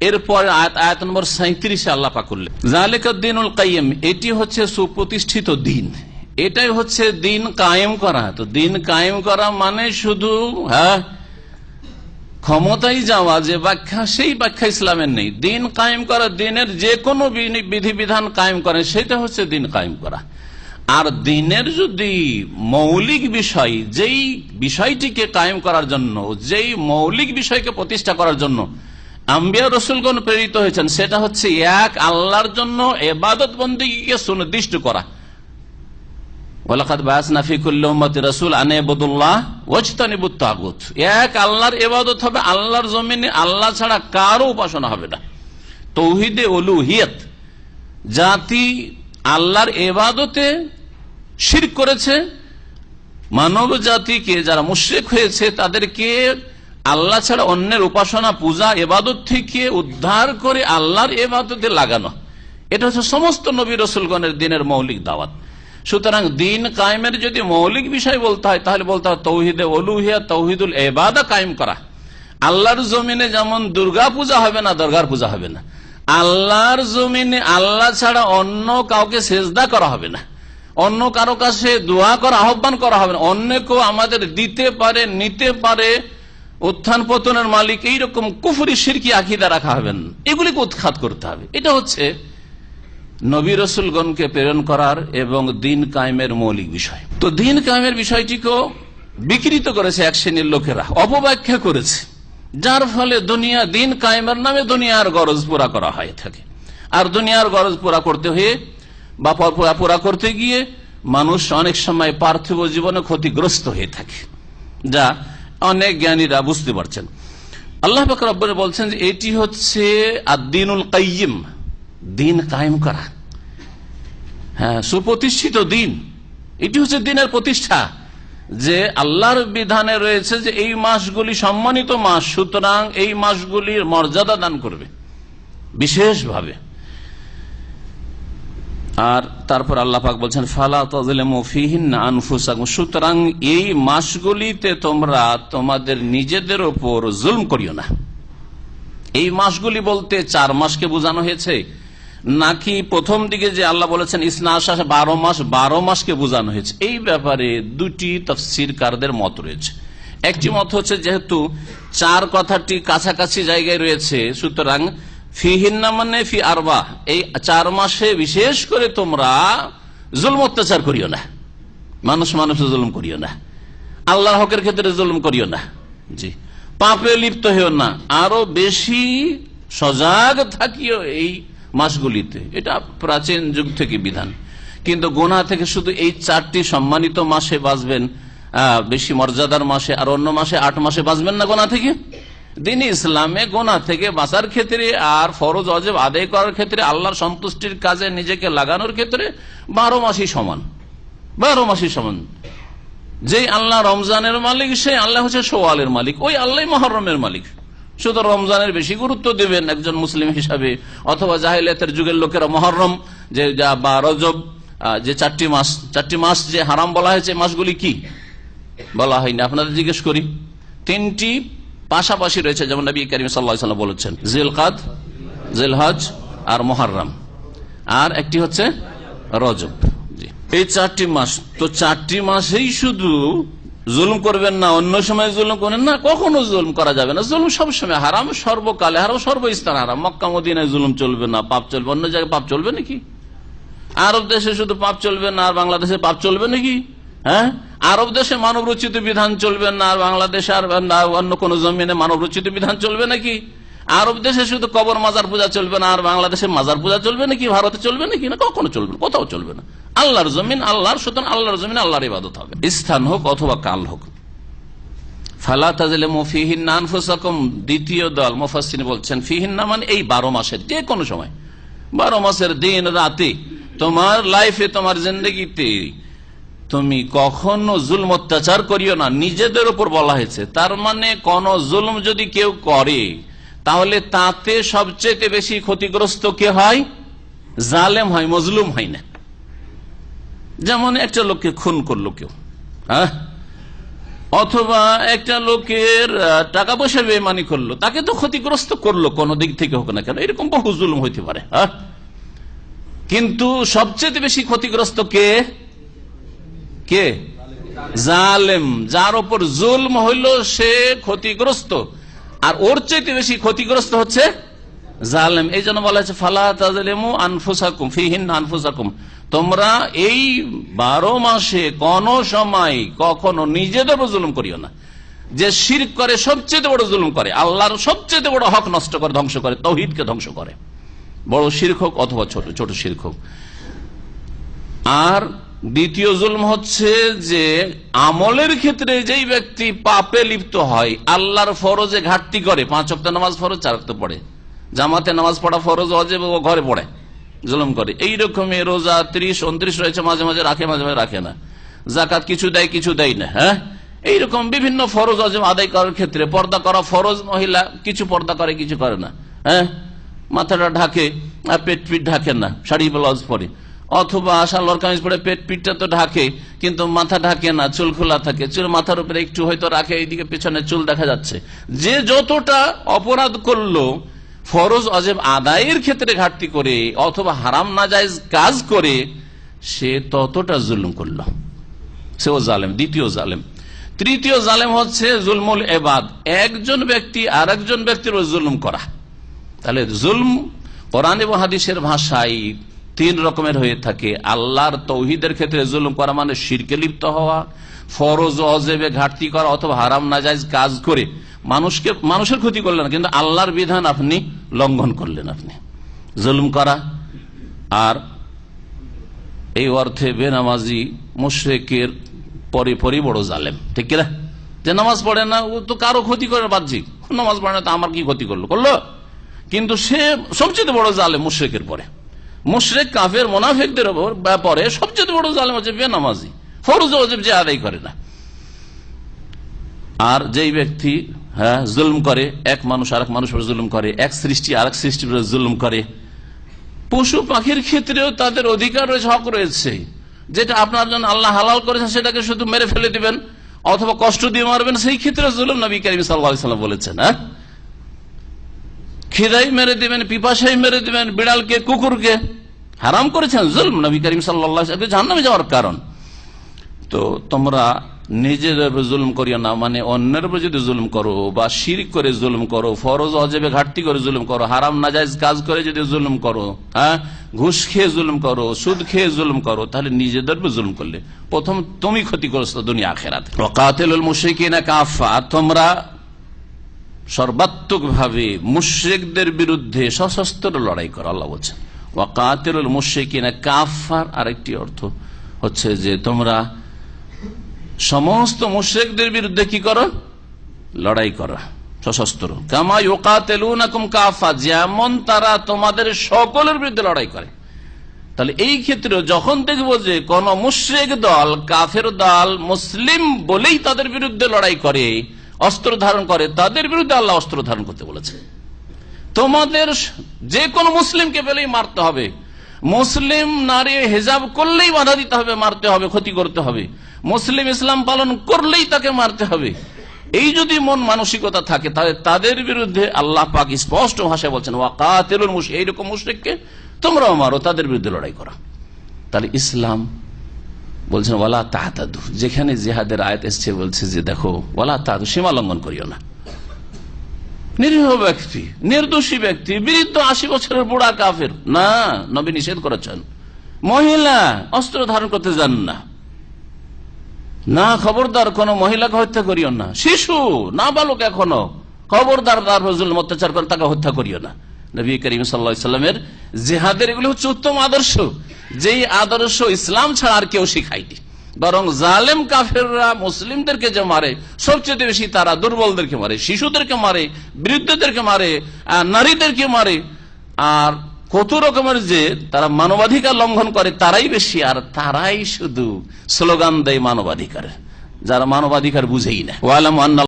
এরপর আয়াত নম্বর 37 আল্লাহ পাক করলেন যালিকা দ্বীনুল কাইয়্যিম, এটি হচ্ছে সুপ্রতিষ্ঠিত দিন, এটাই হচ্ছে দিন কায়েম করা। তো দিন কায়েম করা মানে শুধু ক্ষমতায় যাওয়া যে ব্যাখ্যা, সেই ব্যাখ্যা ইসলামের নেই। দিন কায়েম করা, দিনের যে কোনো বিধিবিধান কায়েম করে, সেটা হচ্ছে দিন কায়েম করা। আর দিনের যদি মৌলিক বিষয়, যেই বিষয়টিকে কায়েম করার জন্য, যেই মৌলিক বিষয়কে প্রতিষ্ঠা করার জন্য আম্বিয়া রাসূলগণ প্রেরিত হয়েছেন, সেটা হচ্ছে এক আল্লাহর জন্য ইবাদত বন্দেগীকে সুনির্দিষ্ট করা। ওয়ালাকাদ বাআসনা ফি কুল্লি উম্মাতিন রাসূলা আন ইবুদুল্লাহ ওয়াজতানিবুত তাগুত। এক আল্লাহর ইবাদত হবে, আল্লাহর জমিনে আল্লাহ ছাড়া কারো উপাসনা হবে না। তাওহীদে উলুহিয়ত, জাতি আল্লাহর ইবাদতে শিরক করেছে, মানব জাতিকে যারা মুশরিক হয়েছে তাদেরকে আল্লাহ ছাড়া অন্যের উপাসনা, পূজা, ইবাদত থেকে উদ্ধার করে আল্লাহর ইবাদতে লাগানো, এটা হচ্ছে সমস্ত নবী রাসূলগণের দিনের মৌলিক দাওয়াত। সুতরাং দিন কায়েমের যদি মৌলিক বিষয় বলতে হয়, তাহলে বলতে হয় তাওহীদে উলুহিয়ত, তাওহীদুল ইবাদা কায়েম করা। আল্লাহর জমিনে যেমন দুর্গা পূজা হবে না, দরগার পূজা হবে না, আল্লাহর জমিনে আল্লাহ ছাড়া অন্য কাউকে সেজদা করা হবে না, অন্য কারো কাছে দোয়া করা, আহ্বান করা হবে না, অন্য কেউ আমাদের দিতে পারে, নিতে পারে, উত্থান পতনের মালিক, এইরকম কুফরি শিরকি আকীদা রাখা হবে না, এগুলিকে উৎখাত করতে হবে। এটা হচ্ছে নবী রাসূলগণকে প্রেরণ করার এবং দিন কায়েমের মৌলিক বিষয়। তো দিন কায়েমের বিষয়টিকেও বিকৃত করেছে এক শ্রেণীর লোকেরা, অপব্যাখ্যা করেছে, যার ফলে দুনিয়া দিন কায়েমের নামে দুনিয়ার গরজ পুরা করা হয়ে থাকে। আর দুনিয়ার গরজ পুরা করতে হয়ে বা পুরা করতে গিয়ে মানুষ অনেক সময় পার্থিব জীবনে ক্ষতিগ্রস্ত হয়ে থাকে, যা অনেক জ্ঞানীরা বুঝতে পারছেন। আল্লাহ পাক রব্বুল বলছেন যে এটি হচ্ছে আদ-দীনুল কাইয়্যিম, দিন কায়েম করা, সুপ্রতিষ্ঠিত দিন। এটি হচ্ছে দিনের প্রতিষ্ঠা, যে আল্লাহর বিধানে রয়েছে যে এই মাসগুলি সম্মানিত মাস, সুতরাং এই মাসগুলির মর্যাদা দান করবে বিশেষভাবে। আর তারপর আল্লাহ পাক বলছেন ফালা তাযলিমু ফীহিন্না আনফুসাকুম, সুতরাং এই মাসগুলিতে তোমরা তোমাদের নিজেদের উপর জুলম করিও না। এই মাসগুলি বলতে 4 মাসকে বোঝানো হয়েছে, নাকি প্রথম দিকে যে আল্লাহ বলেছেন ইসনা আশার 12 মাস, 12 মাসকে বোঝানো হয়েছে? এই ব্যাপারে দুটি তাফসীরকারদের মত রয়েছে। একটি মত হচ্ছে যেহেতু 4 কথাটি কাছাকাছি জায়গায় রয়েছে, সুতরাং ফিহিন্না মানে ফি আরবা, এই 4 মাসে বিশেষ করে তোমরা জুলম অত্যাচার করিও না, মানুষের জুলুম করিও না, আল্লাহর হকের ক্ষেত্রে জুলুম করিও না, জি, পাপে লিপ্ত হইও না, আরো বেশি সজাগ থাকিও এই মাসগুলিতে। এটা প্রাচীন যুগ থেকে বিধান। কিন্তু গুনাহ থেকে শুধু এই 4টি সম্মানিত মাসে বাঁচবেন, বেশি মর্যাদার মাসে, আর অন্য মাসে 8 মাসে বাঁচবেন না গুনাহ থেকে। দিন ইসলামে গুনাহ থেকে বাঁচার ক্ষেত্রে আর ফরজ ওয়াজিব আদায় করার ক্ষেত্রে, আল্লাহর সন্তুষ্টির কাজে নিজেকে লাগানোর ক্ষেত্রে 12 মাসই সমান, 12 মাসই সমান। যে আল্লাহ রমজানের মালিক, সেই আল্লাহ হচ্ছে শওয়ালের মালিক, ওই আল্লাহ মুহররমের মালিক। শুধু রমজানের বেশি গুরুত্ব দেবেন একজন মুসলিম হিসাবে, অথবা জাহেলিয়াতের যুগের লোকেরা মুহররম যে বা রজব, যে 4টি মাস যে হারাম বলা হয়েছে, মাসগুলি কি বলা হয়নি? আপনাদের জিজ্ঞেস করি। 3টি পাশাপাশি রয়েছে, যেমন নবী করিম সাল্লাল্লাহু আলাইহি ওয়াসাল্লাম বলেছেন, জিলকাদ, জিলহজ আর মুহররম, আর একটি হচ্ছে রজব। এই 4টি মাস। তো 4টি মাসেই শুধু জুলুম করবেন না, অন্য সময় জুলুম করেন না, কখনো জুলুম করা যাবে না। জুলুম সবসময় হারাম, সর্বকালে হারাম, সর্বস্থানে হারাম। মক্কা মদিনায় জুলুম চলবে না, পাপ চলবে। অন্য জায়গায় পাপ চলবে নাকি? আরব দেশে শুধু পাপ চলবে না, আর বাংলাদেশে পাপ চলবে নাকি? হ্যাঁ, আরব দেশে মানব রচিত বিধান চলবে না, আর বাংলাদেশে আর অন্য কোন জমিনে মানব রচিত বিধান চলবে নাকি? আরব দেশে শুধু কবর মাজার পূজা চলবে না, আর বাংলাদেশে মাজার পূজা চলবে নাকি? ভারতে চলবে নাকি? না, কখনো চলবে না, কোথাও চলবে না। আল্লাহর জমিন আল্লাহর, সুতরাং আল্লাহর জমিন আল্লাহর ইবাদত হবে, স্থান হোক অথবা কাল হোক। ফালা তাযলিমু ফীহিন্না আনফুসাকুম, দ্বিতীয় দল মুফাসসিরিন বলছেন ফীহিন্না মানে এই 12 মাসের যে কোনো সময়, 12 মাসের দিন রাতে, তোমার লাইফে, তোমার জিন্দেগিতে তুমি কখনো জুলম অত্যাচার করিও না। নিজেদের উপর বলা হয়েছে, তার মানে কোন জুলম যদি কেউ করে, তাহলে তাতে সবচেয়ে বেশি ক্ষতিগ্রস্ত কে হয়? জালেম হয়, মজলুম হয় না। যেমন একটা লোককে খুন করলো কেউ, অথবা একটা লোকের টাকা পয়সা বেইমানি করলো, তাকে তো ক্ষতিগ্রস্ত করলো কোন দিক থেকে হোক না কেন, এরকম বহু জুলুম হইতে পারে। কিন্তু সবচেয়ে বেশি ক্ষতিগ্রস্ত কে? কে? জালেম। যার উপর জুলম হইল সে ক্ষতিগ্রস্ত, আর ওর চাইতে বেশি ক্ষতিগ্রস্ত হচ্ছে জালেম। এই জন্য বলা হয়েছে ফালা তাজলিমু আনফুসাকুম ফিহিন্না আনফুসাকুম, তোমরা এই 12 মাসে কোন সময় কখনো নিজেদের জুলুম করিও না। যে শিরক করে সবচেয়ে বড় জুলুম করে, আল্লাহর সবচেয়ে বড় হক নষ্ট করে, ধ্বংস করে, তাওহীদকে ধ্বংস করে, বড় শিরক হোক অথবা ছোট শিরক হোক। আর দ্বিতীয় জুলম হচ্ছে যে আমলের ক্ষেত্রে যেই ব্যক্তি পাপে লিপ্ত হয়, আল্লাহর ফরজে ঘাটতি করে, 5 ওয়াক্ত নামাজ ফরজ 4 ওয়াক্ত পড়ে, জামাতে নামাজ পড়া ফরজ ওয়াজিব ও ঘরে পড়ে, জুলুম করে। এইরকমই রোজা 30-29 রয়েছে, মাঝে মাঝে রাখে, মাঝে মাঝে রাখে না, যাকাত কিছু দেয় কিছু দেয় না। এইরকম বিভিন্ন ফরজ ওয়াজিব আদায় করার ক্ষেত্রে পর্দা করা ফরজ, মহিলা কিছু পর্দা করে কিছু করে না, মাথাটা ঢাকে আর পেট পিঠ ঢাকে না, শাড়ি ব্লাউজ পরে, অথবা সালোয়ার কামিজ পরে পেট পিঠটা তো ঢাকে কিন্তু মাথা ঢাকে না, চুল খোলা থাকে, চুল মাথার উপরে একটু হয়তো রাখে, এইদিকে পেছনে চুল দেখা যাচ্ছে। যে যতটা অপরাধ করলো ফরজ ওয়াজিব আদায়ের ক্ষেত্রে ঘাটতি করে অথবা হারাম নাজায়েজ কাজ করে, সে ততটা জুলুম করলো, সেও জালেম, দ্বিতীয় জালেম। তৃতীয় জালেম হচ্ছে জুলমুল ইবাদ, একজন ব্যক্তি আর একজন ব্যক্তির জুলুম করা। তাহলে জুলম কোরআন এবং হাদিসের ভাষায় 3 রকমের হয়ে থাকে। আল্লাহর তাওহীদের ক্ষেত্রে জুলুম করা মানে শিরকে লিপ্ত হওয়া, ফরজ ওয়াজিবে ঘাটতি করা অথবা হারাম নাজায়েজ কাজ করে মানুষের ক্ষতি করলেন কিন্তু আল্লাহর বিধান আপনি লঙ্ঘন করলেন, আপনি জুলুম করা। আর এই অর্থে বেনামাজি মুশরিকের পরে বড় জালেম, ঠিক কিনা? যে নামাজ পড়ে না ও তো কারো ক্ষতি করে, বাহ্যিক নামাজ পড়ে না তো আমার কি ক্ষতি করলো, কিন্তু সে সবচেয়ে বড় জালেম মুশরিকের পরে। মুশরিক কাফের মুনাফিকদের ব্যাপারে সবচেয়ে বড় জালেম হচ্ছে বেনামাজি, ফরজ ওয়াজিব যে আদায় করে না। আর যেই ব্যক্তি জুলুম করে, এক মানুষ আরেক মানুষের জুলুম করে, এক সৃষ্টি আরেক সৃষ্টির জুলুম করে, পশু পাখির ক্ষেত্রেও তাদের অধিকার রয়েছে, হক রয়েছে, যেটা আপনার জন্য আল্লাহ হালাল করেছেন সেটাকে শুধু মেরে ফেলে দিবেন অথবা কষ্ট দিয়ে মারবেন, সেই ক্ষেত্রে জুলুম নবী কারীম সাল্লাল্লাহু আলাইহি ওয়াসাল্লাম বলেছেন। খিদাই মেরে দিবেন, পিপাসাই মেরে দিবেন, বিড়ালকে কুকুরকে হারাম করেছেন, জুলম, নবী কারীম সাল্লাল্লাহু আলাইহি ওয়াসাল্লাম জাহান্নামে যাওয়ার কারণ। তো তোমরা নিজেদের উপর জুলুম করিও না, মানে অন্যের উপর যদি জুলুম করো বা শিরক করে জুলুম করো, ফরজ ওয়াজিবে ঘাটতি করে জুলুম করো, হারাম নাজায়েজ কাজ করে যদি জুলুম করো, ঘুষ খেয়ে জুলুম করো, সুদ খেয়ে জুলুম করো, তাহলে নিজেদের উপর জুলুম করলে প্রথম তুমি ক্ষতিগ্রস্ত দুনিয়া আখিরাতে। ওয়াকাতিলুল মুশরিকিনা কাফা, তোমরা সর্বাত্মক ভাবে মুশরিকদের বিরুদ্ধে সশস্ত্র লড়াই করো, আল্লাহ বলছেন। ওয়াকাতিলুল মুশরিকিনা কাফার আরেকটি অর্থ হচ্ছে যে তোমরা সমস্ত মুশরিকদের বিরুদ্ধে কি করো? লড়াই করো সশস্ত্র। কামা ইউকাতিলুনাকুম কাফা, যেমন তারা তোমাদের সকলের বিরুদ্ধে লড়াই করে। তাহলে এই ক্ষেত্রে যখন দেখবো যে কোন মুশরিক দল, কাফের দল মুসলিম বলেই তাদের বিরুদ্ধে লড়াই করে, অস্ত্র ধারণ করে, তাদের বিরুদ্ধে আল্লাহ অস্ত্র ধারণ করতে বলেছে। তোমাদের যে কোনো মুসলিমকে পেলেই মারতে হবে, মুসলিম নারী হিজাব করলেই বাধা দিতে হবে, মারতে হবে, ক্ষতি করতে হবে, মুসলিম ইসলাম পালন করলেই তাকে মারতে হবে। এই যদি মন মানসিকতা থাকে তাহলে তাদের বিরুদ্ধে আল্লাহ পাক স্পষ্ট ভাষায় বলছেন ওয়াকাতিলুল মুশরিক, এইরকম মুশরিককে তোমরাও মারো, তাদের বিরুদ্ধে লড়াই করো। তাহলে ইসলাম বলছেন ওয়ালা তা'তাদু, যেখানে জিহাদের আয়াত এসছে বলছে যে দেখো ওয়ালা তা'তাদু, সীমা লঙ্ঘন করিও না। নিরীহ ব্যক্তি, নির্দোষী ব্যক্তি, বৃদ্ধ 80 বছরের বুড়া কাফের, না, নবী নিষেধ করেছেন। মহিলা অস্ত্র ধারণ করতে যান না, না, খবরদার কোন মহিলাকে হত্যা করিও না। শিশু না বালক এখনো, খবরদার তার জুলুম অত্যাচার করে তাকে হত্যা করিও না। নবী করিম সাল্লাল্লাহু আলাইহি ওয়াসাল্লামের জিহাদের এগুলো হচ্ছে উত্তম আদর্শ, যেই আদর্শ ইসলাম ছাড়া আর কেউ শিখায়নি। বরং জালেম কাফেররা মুসলিমদেরকে যে মারে সবচেয়ে বেশি তারা দুর্বলদেরকে মারে, শিশুদেরকে মারে, বৃদ্ধদেরকে মারে, নারীদেরকে মারে, আর কত রকমের যে তারা মানবাধিকার লঙ্ঘন করে তারাই বেশি, আর তারাই শুধু স্লোগান দেয় মানবাধিকার, যারা মানবাধিকার বুঝেই না। ওয়ালামু আন্না